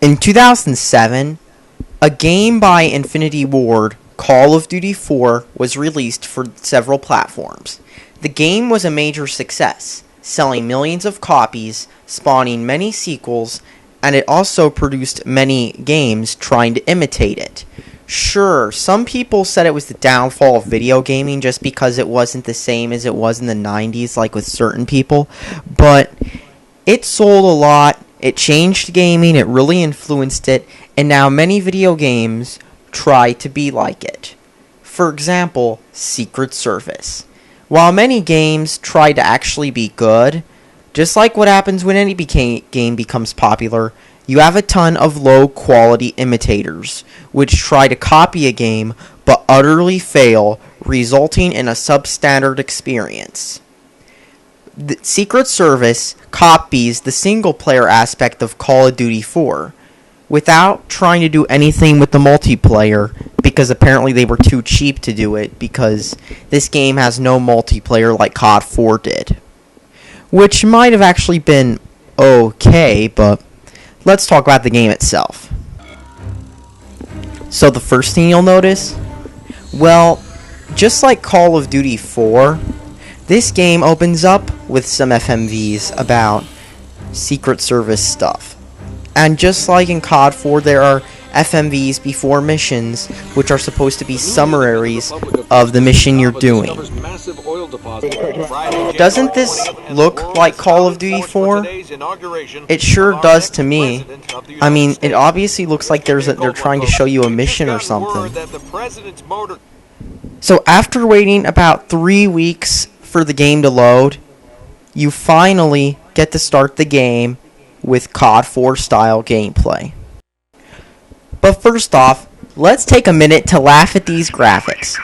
In 2007, a game by Infinity Ward, Call of Duty 4, was released for several platforms. The game was a major success, selling millions of copies, spawning many sequels, and it also produced many games trying to imitate it. Sure, some people said it was the downfall of video gaming just because it wasn't the same as it was in the 90s, like with certain people, but it sold a lot, it changed gaming, it really influenced it, and now many video games try to be like it. For example, Secret Service. While many games try to actually be good, just like what happens when any game becomes popular, you have a ton of low-quality imitators, which try to copy a game but utterly fail, resulting in a substandard experience. The Secret Service copies the single-player aspect of Call of Duty 4, without trying to do anything with the multiplayer, because apparently they were too cheap to do it, because this game has no multiplayer like COD 4 did. Which might have actually been okay, but let's talk about the game itself. So the first thing you'll notice, well, just like Call of Duty 4, this game opens up with some FMVs about Secret Service stuff. And just like in COD 4, there are FMVs before missions, which are supposed to be summaries of the mission you're doing. Doesn't this look like Call of Duty 4? It sure does to me. I mean, it obviously looks like they're trying to show you a mission or something. So after waiting about 3 weeks for the game to load, you finally get to start the game with COD 4 style gameplay. But first off, let's take a minute to laugh at these graphics.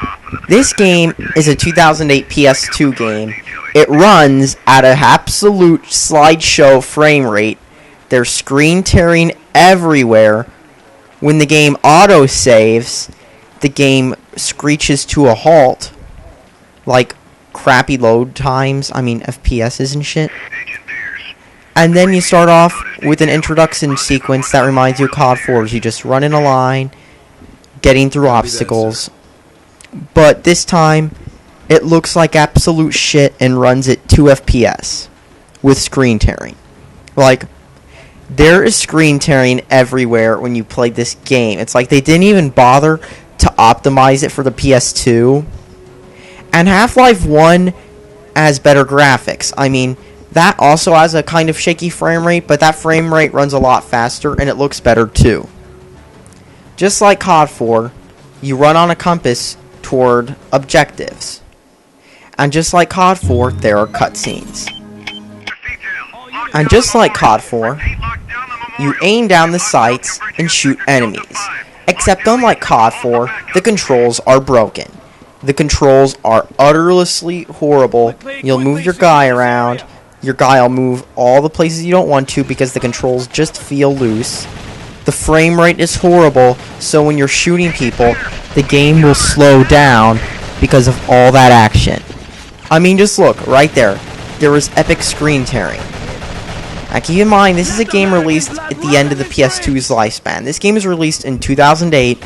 This game is a 2008 PS2 game. It runs at an absolute slideshow frame rate. There's screen tearing everywhere. When the game auto-saves, the game screeches to a halt. Like crappy load times, FPSs and shit. And then you start off with an introduction sequence that reminds you of COD 4. You just run in a line, getting through obstacles. But this time, it looks like absolute shit and runs at 2 FPS with screen tearing. Like, there is screen tearing everywhere when you play this game. It's like they didn't even bother to optimize it for the PS2. And Half-Life 1 has better graphics. That also has a kind of shaky frame rate, but that frame rate runs a lot faster, and it looks better too. Just like COD 4, you run on a compass toward objectives. And just like COD 4, there are cutscenes. And just like COD 4, you aim down the sights and shoot enemies. Except unlike COD 4, the controls are broken. The controls are utterly horrible. You'll move your guy around. Your guy will move all the places you don't want to because the controls just feel loose. The frame rate is horrible, so when you're shooting people, the game will slow down because of all that action. Just look, right there. There was epic screen tearing. Now keep in mind, this is a game released at the end of the PS2's lifespan. This game was released in 2008,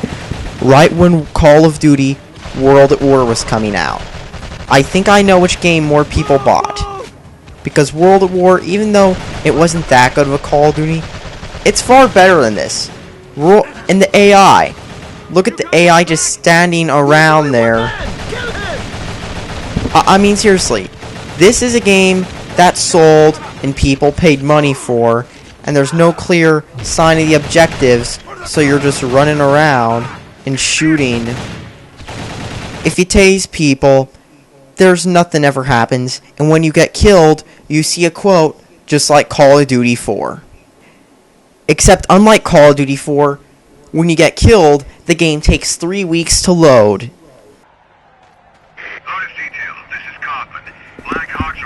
right when Call of Duty World at War was coming out. I think I know which game more people bought. Because World at War, even though it wasn't that good of a Call of Duty, it's far better than this. And the AI. Look at the AI just standing around there. Seriously. This is a game that sold and people paid money for, and there's no clear sign of the objectives, so you're just running around and shooting. If you tase people, there's nothing ever happens, and when you get killed, you see a quote, just like Call of Duty 4. Except unlike Call of Duty 4, when you get killed, the game takes 3 weeks to load.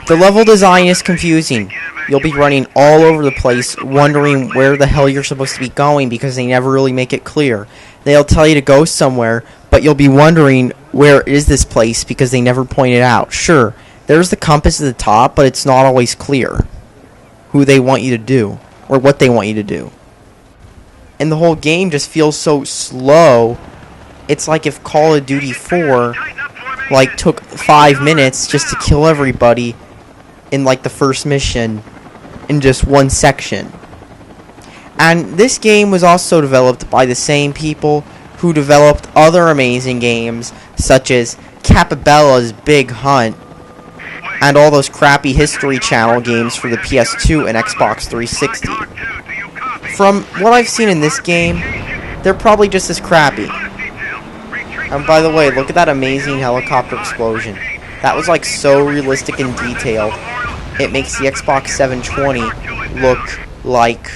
The level design is confusing. You'll be running all over the place, wondering where the hell you're supposed to be going because they never really make it clear. They'll tell you to go somewhere, but you'll be wondering where is this place because they never point it out. Sure, there's the compass at the top, but it's not always clear who they want you to do or what they want you to do. and the whole game just feels so slow. It's like if Call of Duty 4 like took 5 minutes just to kill everybody in like the first mission in just one section. And this game was also developed by the same people who developed other amazing games such as Capabella's Big Hunt and all those crappy History Channel games for the PS2 and Xbox 360. From what I've seen in this game, they're probably just as crappy. And by the way, look at that amazing helicopter explosion. That was like so realistic and detailed. It makes the Xbox 720 look like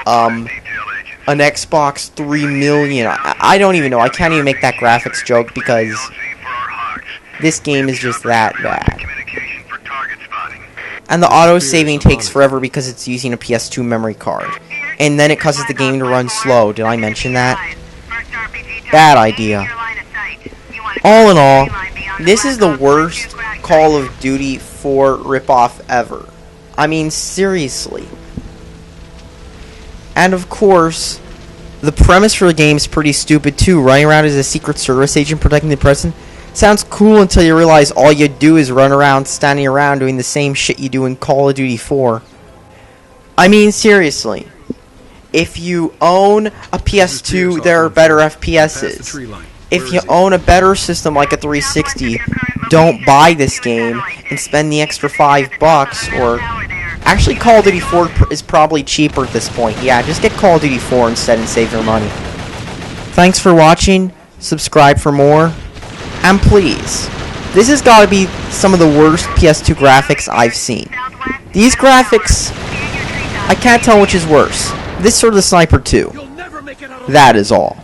an Xbox 3 million. I don't even know. I can't even make that graphics joke because this game is just that bad. And the auto-saving takes forever because it's using a PS2 memory card. And then it causes the game to run slow. Did I mention that? Bad idea. All in all, this is the worst Call of Duty 4 ripoff ever. I mean, seriously. And of course, the premise for the game is pretty stupid too. Running around as a Secret Service agent protecting the president sounds cool until you realize all you do is run around, standing around, doing the same shit you do in Call of Duty 4. I mean, seriously. If you own a PS2, there are better FPSs. If you own a better system like a 360, don't buy this game and spend the extra $5 or... Actually, Call of Duty 4 is probably cheaper at this point. Yeah, just get Call of Duty 4 instead and save your money. Thanks for watching. Subscribe for more. And please, this has got to be some of the worst PS2 graphics I've seen. These graphics, I can't tell which is worse. This or the Sniper 2. That is all.